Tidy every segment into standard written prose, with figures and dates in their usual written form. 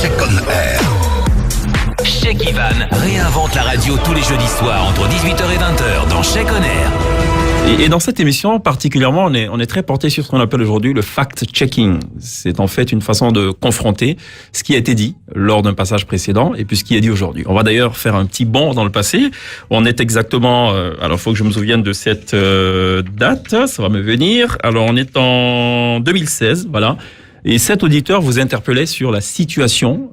Check on Air. Check Ivan réinvente la radio tous les jeudis soirs entre 18h et 20h dans Check on Air. Et dans cette émission, particulièrement, on est très porté sur ce qu'on appelle aujourd'hui le fact-checking. C'est en fait une façon de confronter ce qui a été dit lors d'un passage précédent et puis ce qui est dit aujourd'hui. On va d'ailleurs faire un petit bond dans le passé. On est exactement... alors, il faut que je me souvienne de cette date. Ça va me venir. Alors, on est en 2016, voilà. Et cet auditeur vous interpellait sur la situation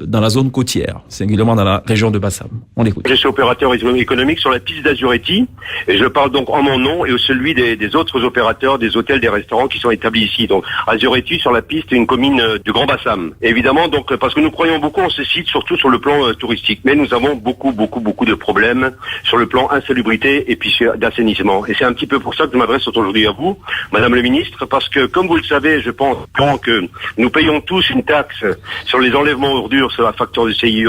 dans la zone côtière, singulièrement dans la région de Bassam. On l'écoute. Je suis opérateur économique sur la piste d'Azuretti et je parle donc en mon nom et celui des autres opérateurs des hôtels, des restaurants qui sont établis ici. Donc Azuretti sur la piste est une commune du Grand Bassam. Et évidemment donc parce que nous croyons beaucoup en ce site, surtout sur le plan touristique. Mais nous avons beaucoup de problèmes sur le plan insalubrité et puis d'assainissement. Et c'est un petit peu pour ça que je m'adresse aujourd'hui à vous, Madame le Ministre, parce que comme vous le savez, je pense que nous payons tous une taxe sur les enlèvements d'ordures sur la facture de CIE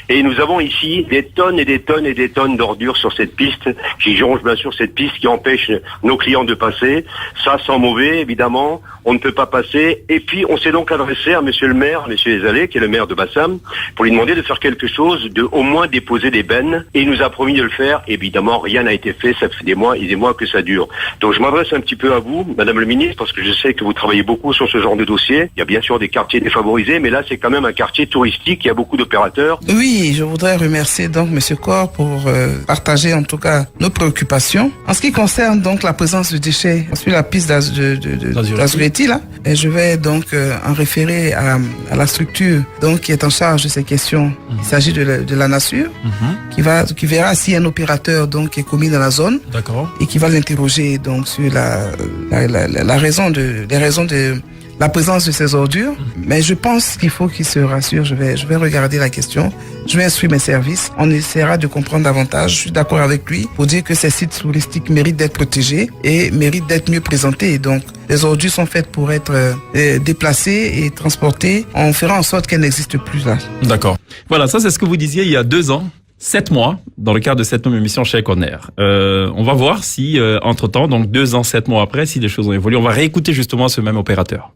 et nous avons ici des tonnes et des tonnes et des tonnes d'ordures sur cette piste qui jonchent bien sûr cette piste qui empêche nos clients de passer. Ça sans mauvais évidemment, on ne peut pas passer et puis on s'est donc adressé à monsieur le maire, monsieur Ezalé qui est le maire de Bassam pour lui demander de faire quelque chose, de au moins déposer des bennes et il nous a promis de le faire. Évidemment rien n'a été fait, ça fait des mois et des mois que ça dure. Donc je m'adresse un petit peu à vous Madame le ministre parce que je sais que vous travaillez beaucoup sur ce genre de dossier. Il y a bien sûr des quartiers défavorisés, mais là, c'est quand même un quartier touristique. Il y a beaucoup d'opérateurs. Oui, je voudrais remercier donc Monsieur Corr pour partager en tout cas nos préoccupations. En ce qui concerne donc la présence de déchets sur la piste d'Azuretti, là, et je vais donc en référer à la structure donc qui est en charge de ces questions. Il s'agit de la nature, qui verra si un opérateur donc qui est commis dans la zone, d'accord, et qui va l'interroger donc sur les raisons de la présence de ces ordures, mais je pense qu'il faut qu'il se rassure. Je vais regarder la question, je vais instruire mes services, on essaiera de comprendre davantage. Je suis d'accord avec lui pour dire que ces sites touristiques méritent d'être protégés et méritent d'être mieux présentés. Donc, les ordures sont faites pour être déplacées et transportées. On fera en sorte qu'elles n'existent plus là. D'accord. Voilà, ça c'est ce que vous disiez il y a 2 ans. 7 mois, dans le cadre de cette même émission Check on Air. On va voir si, entre-temps, donc 2 ans, 7 mois après, si les choses ont évolué. On va réécouter justement ce même opérateur.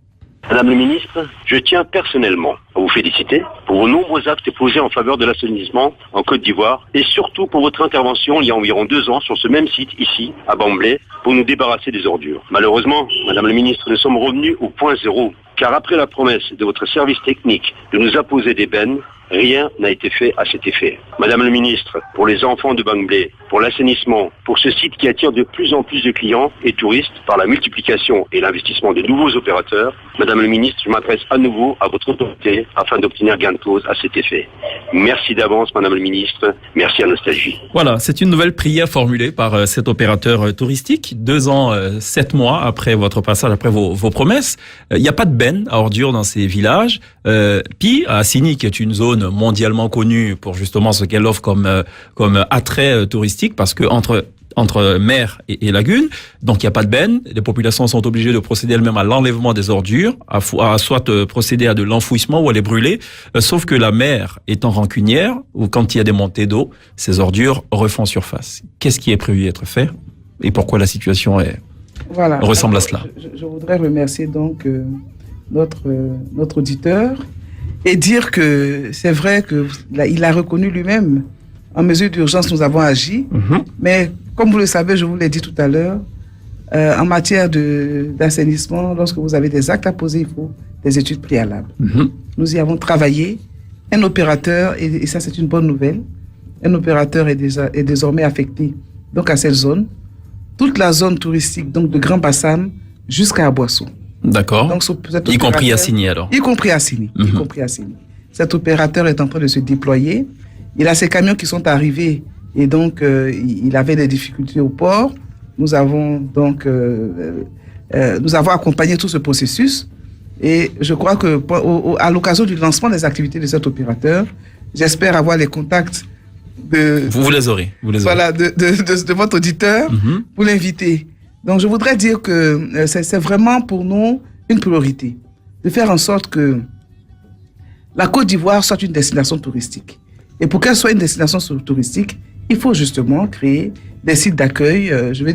Madame le ministre, je tiens personnellement à vous féliciter pour vos nombreux actes posés en faveur de l'assainissement en Côte d'Ivoire et surtout pour votre intervention il y a environ 2 ans sur ce même site ici, à Bamblé, pour nous débarrasser des ordures. Malheureusement, Madame le ministre, nous sommes revenus au point zéro, car après la promesse de votre service technique de nous apposer des bennes, rien n'a été fait à cet effet. Madame le ministre, pour les enfants de Bamblé, pour l'assainissement, pour ce site qui attire de plus en plus de clients et touristes par la multiplication et l'investissement de nouveaux opérateurs, Madame le ministre, je m'adresse à nouveau à votre autorité afin d'obtenir gain de cause à cet effet. Merci d'avance, Madame le ministre. Merci à Nostalgie. Voilà, c'est une nouvelle prière formulée par cet opérateur touristique. 2 ans, 7 mois après votre passage, après vos promesses. Il n'y a pas de benne à ordures dans ces villages. Puis, à Assini, qui est une zone mondialement connue pour justement ce qu'elle offre comme attrait touristique, parce que entre mer et lagune, donc il n'y a pas de benne. Les populations sont obligées de procéder elles-mêmes à l'enlèvement des ordures, à soit procéder à de l'enfouissement ou à les brûler. Sauf que la mer étant rancunière, ou quand il y a des montées d'eau, ces ordures refont surface. Qu'est-ce qui est prévu d'être fait et pourquoi la situation ressemble à cela? Je voudrais remercier donc notre auditeur et dire que c'est vrai qu'il a reconnu lui-même. En mesure d'urgence, nous avons agi, mais comme vous le savez, je vous l'ai dit tout à l'heure, en matière d'assainissement, lorsque vous avez des actes à poser, il faut des études préalables. Nous y avons travaillé. Un opérateur, et ça c'est une bonne nouvelle, un opérateur est désormais affecté donc à cette zone, toute la zone touristique donc de Grand Bassam jusqu'à Aboissou. D'accord. Y compris à Assini alors. Y compris à Assini. Cet opérateur est en train de se déployer. Il a ses camions qui sont arrivés et donc il avait des difficultés au port. Nous avons donc accompagné tout ce processus et je crois que à l'occasion du lancement des activités de cet opérateur, j'espère avoir les contacts vous les aurez. Voilà, de votre auditeur pour l'inviter. Donc je voudrais dire que c'est vraiment pour nous une priorité de faire en sorte que la Côte d'Ivoire soit une destination touristique. Et pour qu'elle soit une destination touristique, il faut justement créer des sites d'accueil,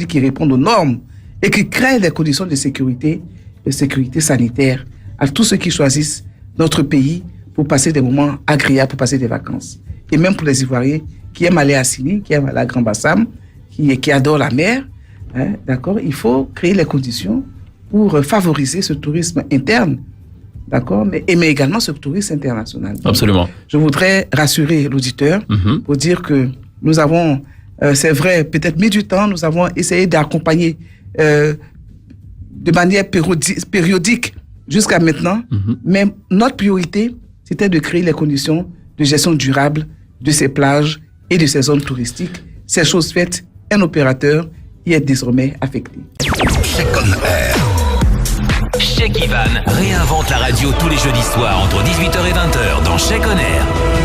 qui répondent aux normes et qui créent des conditions de sécurité sanitaire à tous ceux qui choisissent notre pays pour passer des moments agréables, pour passer des vacances. Et même pour les Ivoiriens qui aiment aller à Sini, qui aiment aller à Grand Bassam, qui adorent la mer, hein, d'accord, il faut créer les conditions pour favoriser ce tourisme interne, d'accord, mais également ce tourisme international. Absolument. Je voudrais rassurer l'auditeur pour dire que nous avons, c'est vrai, peut-être mis du temps, nous avons essayé d'accompagner de manière périodique jusqu'à maintenant, mais notre priorité, c'était de créer les conditions de gestion durable de ces plages et de ces zones touristiques. Ces choses faites, un opérateur y est désormais affecté. Check on Air. Check Ivan réinvente la radio tous les jeudis soirs entre 18h et 20h dans Check on Air.